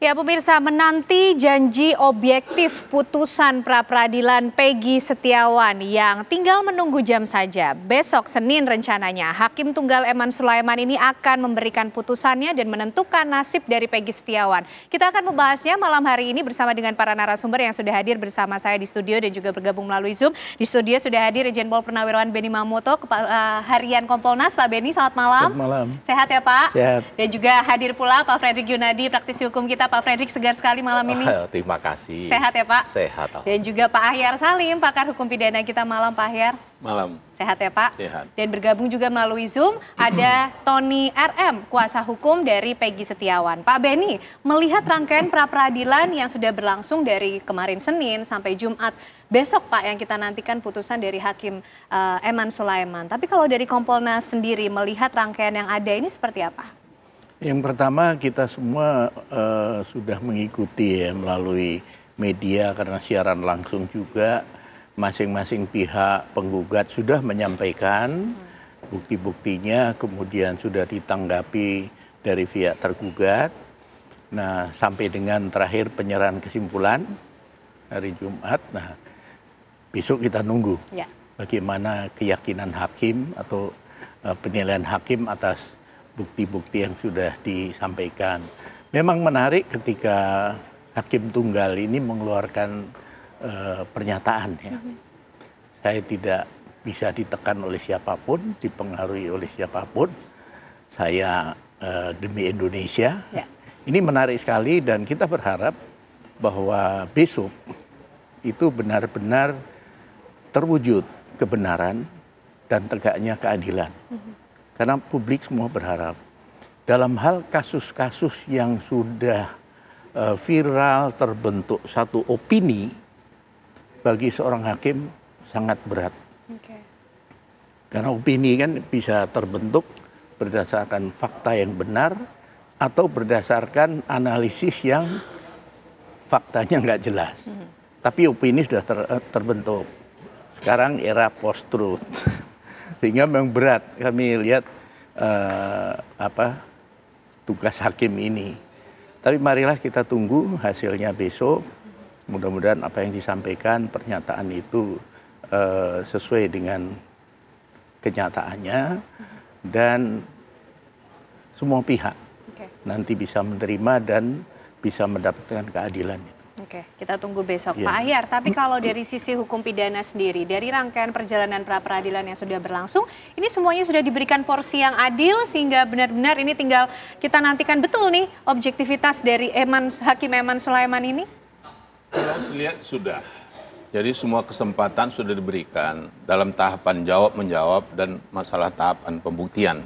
Ya pemirsa, menanti janji objektif putusan pra-peradilan Peggy Setiawan yang tinggal menunggu jam saja. Besok Senin rencananya Hakim Tunggal Eman Sulaiman ini akan memberikan putusannya dan menentukan nasib dari Peggy Setiawan. Kita akan membahasnya malam hari ini bersama dengan para narasumber yang sudah hadir bersama saya di studio dan juga bergabung melalui Zoom. Di studio sudah hadir Irjen Pol Purnawirawan Benny Mamoto, Kepala Harian Kompolnas. Pak Benny, selamat malam. Selamat malam. Sehat ya Pak? Sehat. Dan juga hadir pula Pak Fredrik Yunadi, praktisi hukum kita. Pak Fredrik, segar sekali malam ini. Terima kasih. Sehat ya Pak? Sehat. Dan juga Pak Ahyar Salim, pakar hukum pidana kita malam. Pak Ahyar. Malam. Sehat ya Pak? Sehat. Dan bergabung juga melalui Zoom ada Tony RM, kuasa hukum dari Peggy Setiawan. Pak Benny, melihat rangkaian pra-peradilan yang sudah berlangsung dari kemarin Senin sampai Jumat, besok Pak yang kita nantikan putusan dari Hakim Eman Sulaiman. Tapi kalau dari Kompolnas sendiri melihat rangkaian yang ada ini seperti apa? Yang pertama kita semua sudah mengikuti ya melalui media karena siaran langsung juga. Masing-masing pihak penggugat sudah menyampaikan bukti-buktinya, kemudian sudah ditanggapi dari pihak tergugat. Nah, sampai dengan terakhir penyerahan kesimpulan hari Jumat. Nah, besok kita nunggu bagaimana keyakinan hakim atau penilaian hakim atas bukti-bukti yang sudah disampaikan. Memang menarik ketika Hakim Tunggal ini mengeluarkan pernyataan ya. Saya tidak bisa ditekan oleh siapapun, dipengaruhi oleh siapapun. Saya demi Indonesia. Ya. Ini menarik sekali dan kita berharap bahwa besok itu benar-benar terwujud kebenaran dan tegaknya keadilan. Karena publik semua berharap dalam hal kasus-kasus yang sudah viral, terbentuk satu opini, bagi seorang hakim sangat berat. Karena opini kan bisa terbentuk berdasarkan fakta yang benar atau berdasarkan analisis yang faktanya nggak jelas. Tapi opini sudah terbentuk. Sekarang era post-truth. Sehingga memang berat kami lihat tugas hakim ini. Tapi marilah kita tunggu hasilnya besok. Mudah-mudahan apa yang disampaikan pernyataan itu sesuai dengan kenyataannya dan semua pihak nanti bisa menerima dan bisa mendapatkan keadilan itu. Oke, kita tunggu besok. Pak Ahyar, tapi kalau dari sisi hukum pidana sendiri, dari rangkaian perjalanan pra-peradilan yang sudah berlangsung, ini semuanya sudah diberikan porsi yang adil sehingga benar-benar ini tinggal kita nantikan betul nih objektivitas dari Hakim Eman Sulaiman ini? Saya lihat sudah. Jadi semua kesempatan sudah diberikan dalam tahapan jawab-menjawab dan masalah tahapan pembuktian.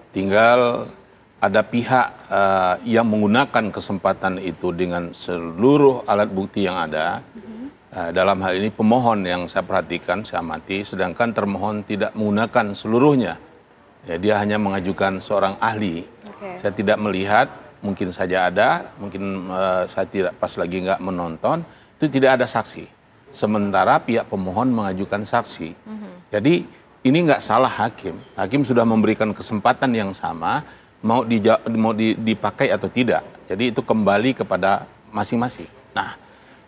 Tinggal ada pihak yang menggunakan kesempatan itu dengan seluruh alat bukti yang ada. Dalam hal ini pemohon yang saya perhatikan, saya amati, sedangkan termohon tidak menggunakan seluruhnya. Ya, dia hanya mengajukan seorang ahli. Saya tidak melihat, mungkin saja ada, mungkin saya tidak pas lagi nggak menonton, itu tidak ada saksi. Sementara pihak pemohon mengajukan saksi. Jadi ini nggak salah hakim. Hakim sudah memberikan kesempatan yang sama, mau dipakai atau tidak. Jadi itu kembali kepada masing-masing. Nah,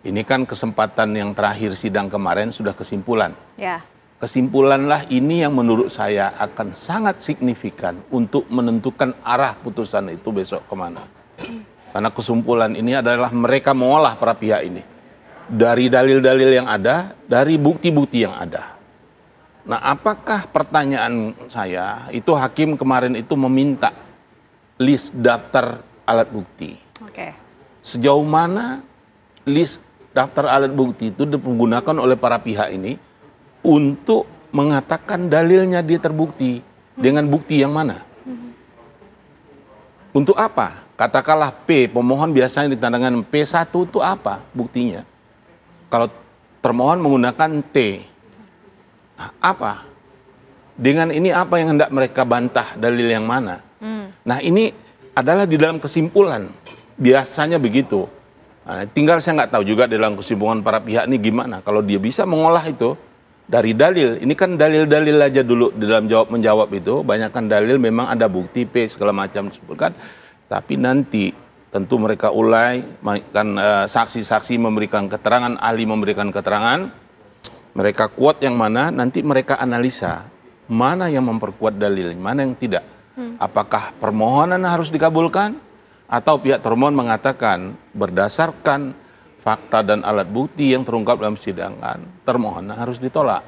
ini kan kesempatan yang terakhir sidang kemarin sudah kesimpulan. Ya. Kesimpulanlah ini yang menurut saya akan sangat signifikan untuk menentukan arah putusan itu besok kemana. Karena kesimpulan ini adalah mereka mengolah para pihak ini. Dari dalil-dalil yang ada, dari bukti-bukti yang ada. Nah, apakah pertanyaan saya, itu hakim kemarin itu meminta list daftar alat bukti. Sejauh mana list daftar alat bukti itu digunakan oleh para pihak ini untuk mengatakan dalilnya dia terbukti dengan bukti yang mana? Untuk apa? Katakanlah P, pemohon biasanya ditandangkan P1 itu apa buktinya? Kalau termohon menggunakan T, apa? Dengan ini apa yang hendak mereka bantah, dalil yang mana? Nah, ini adalah di dalam kesimpulan, biasanya begitu. Nah, tinggal saya nggak tahu juga dalam kesimpulan para pihak ini gimana. Kalau dia bisa mengolah itu dari dalil, ini kan dalil-dalil aja dulu di dalam jawab-menjawab itu, banyakkan dalil memang ada bukti P segala macam disebutkan, tapi nanti tentu mereka saksi-saksi memberikan keterangan, ahli memberikan keterangan, mereka kuat yang mana, nanti mereka analisa mana yang memperkuat dalil, mana yang tidak. Apakah permohonan harus dikabulkan atau pihak termohon mengatakan berdasarkan fakta dan alat bukti yang terungkap dalam persidangan, termohon harus ditolak.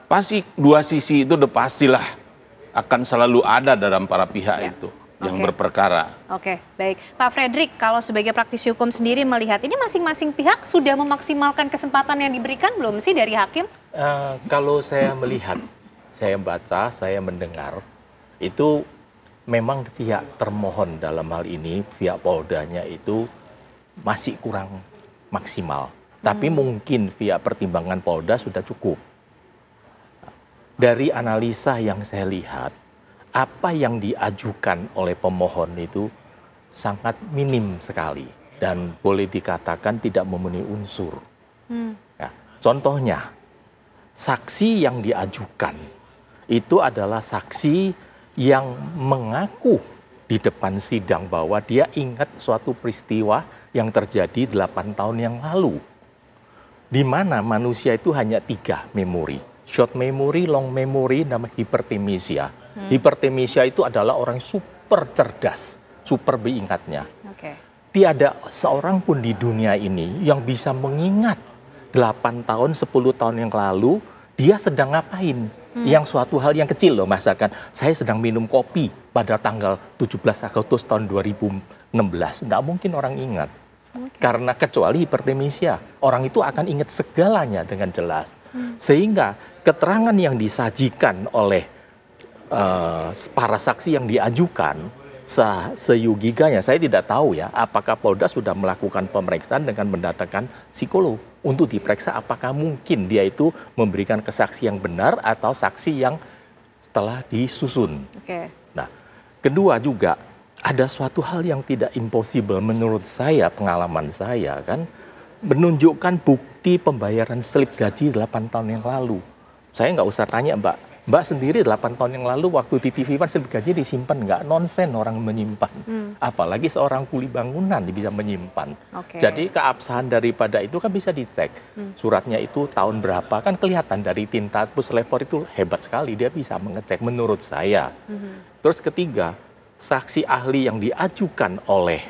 Pasti dua sisi itu pastilah akan selalu ada dalam para pihak itu yang berperkara. Oke, baik. Pak Fredrik, kalau sebagai praktisi hukum sendiri melihat ini masing-masing pihak sudah memaksimalkan kesempatan yang diberikan belum sih dari hakim? Kalau saya melihat, saya baca, saya mendengar, itu memang pihak termohon dalam hal ini, pihak Poldanya itu masih kurang maksimal. Tapi mungkin via pertimbangan Polda sudah cukup. Dari analisa yang saya lihat, apa yang diajukan oleh pemohon itu sangat minim sekali. Dan boleh dikatakan tidak memenuhi unsur. Nah, contohnya, saksi yang diajukan itu adalah saksi yang mengaku di depan sidang bahwa dia ingat suatu peristiwa yang terjadi 8 tahun yang lalu. Di mana manusia itu hanya 3 memori. Short memory, long memory, nama hipertemesia. Hipertemesia itu adalah orang super cerdas, super beringatnya. Tiada seorang pun di dunia ini yang bisa mengingat 8 tahun, 10 tahun yang lalu, dia sedang ngapain. Yang suatu hal yang kecil loh, misalkan saya sedang minum kopi pada tanggal 17 Agustus tahun 2016. Tidak mungkin orang ingat. Karena kecuali hipertemesia, orang itu akan ingat segalanya dengan jelas. Sehingga keterangan yang disajikan oleh para saksi yang diajukan, seyugiganya, saya tidak tahu ya, apakah Polda sudah melakukan pemeriksaan dengan mendatangkan psikolog untuk diperiksa apakah mungkin dia itu memberikan kesaksian yang benar atau saksi yang telah disusun. Nah, kedua juga, ada suatu hal yang tidak impossible menurut saya, pengalaman saya kan, menunjukkan bukti pembayaran slip gaji 8 tahun yang lalu. Saya nggak usah tanya Mbak sendiri 8 tahun yang lalu waktu di TV One slip gaji disimpan, nggak nonsen orang menyimpan. Apalagi seorang kuli bangunan bisa menyimpan. Jadi keabsahan daripada itu kan bisa dicek. Suratnya itu tahun berapa, kan kelihatan dari tinta puslever itu hebat sekali, dia bisa mengecek menurut saya. Terus ketiga, saksi ahli yang diajukan oleh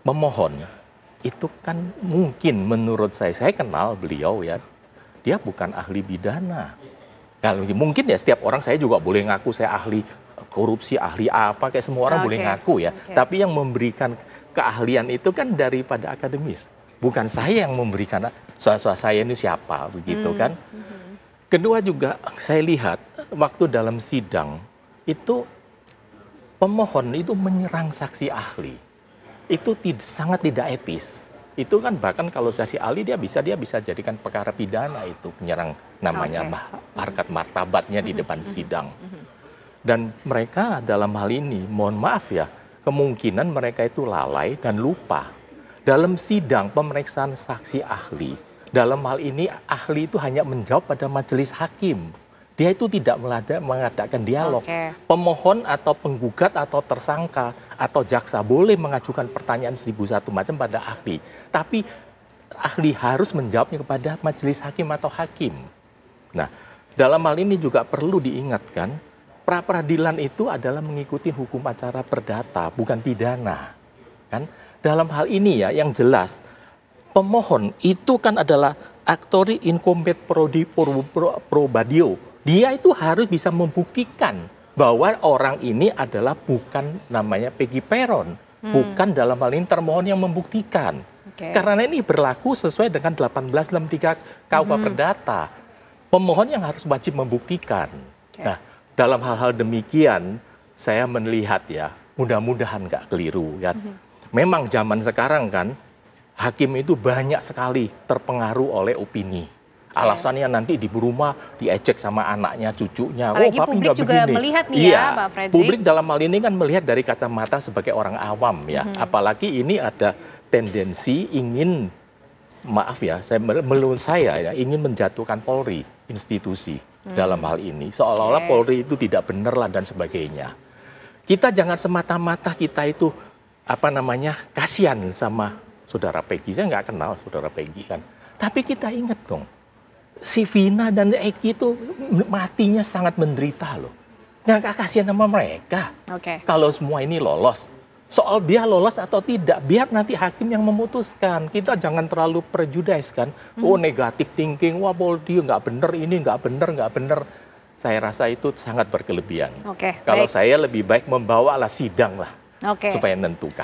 pemohon itu kan mungkin menurut saya kenal beliau ya, dia bukan ahli pidana. Kalau mungkin ya setiap orang, saya juga boleh ngaku saya ahli korupsi, ahli apa, kayak semua orang boleh ngaku ya. Tapi yang memberikan keahlian itu kan daripada akademis. Bukan saya yang memberikan, saya ini siapa begitu kan. Kedua juga saya lihat waktu dalam sidang itu pemohon itu menyerang saksi ahli, itu sangat tidak etis. Itu kan bahkan kalau saksi ahli dia bisa jadikan perkara pidana itu, menyerang namanya harkat martabatnya di depan sidang. Dan mereka dalam hal ini, mohon maaf ya, kemungkinan mereka itu lalai dan lupa. Dalam sidang pemeriksaan saksi ahli, dalam hal ini ahli itu hanya menjawab pada majelis hakim. Dia itu tidak mengadakan dialog. Pemohon atau penggugat atau tersangka atau jaksa boleh mengajukan pertanyaan 1001 macam pada ahli. Tapi ahli harus menjawabnya kepada majelis hakim atau hakim. Nah, dalam hal ini juga perlu diingatkan, pra-peradilan itu adalah mengikuti hukum acara perdata, bukan pidana. Kan? Dalam hal ini ya, yang jelas, pemohon itu kan adalah actori incumbet probadio. Dia itu harus bisa membuktikan bahwa orang ini adalah bukan namanya Peggy Peron. Bukan dalam hal ini termohon yang membuktikan. Karena ini berlaku sesuai dengan 1863 KUH Perdata. Pemohon yang harus wajib membuktikan. Nah, dalam hal-hal demikian, saya melihat ya, mudah-mudahan nggak keliru. Kan? Memang zaman sekarang kan, hakim itu banyak sekali terpengaruh oleh opini. Alasannya nanti di rumah diejek sama anaknya, cucunya. Apalagi papi publik juga begini. melihat nih ya, Pak Fredrik. Publik dalam hal ini kan melihat dari kacamata sebagai orang awam ya. Apalagi ini ada tendensi ingin, maaf ya, menurut saya ya, ingin menjatuhkan Polri, institusi dalam hal ini. Seolah-olah Polri itu tidak benar lah dan sebagainya. Kita jangan semata-mata kita itu kasihan sama saudara Peggy. Saya nggak kenal saudara Peggy kan. Tapi kita ingat dong, si Vina dan Eki itu matinya sangat menderita loh. Nggak kasihan sama mereka. Kalau semua ini lolos. Soal dia lolos atau tidak, biar nanti hakim yang memutuskan. Kita jangan terlalu prejudice kan. Oh, negatif thinking, wah dia nggak bener ini, nggak bener. Saya rasa itu sangat berkelebihan. Kalau saya lebih baik membawalah sidang lah, supaya menentukan.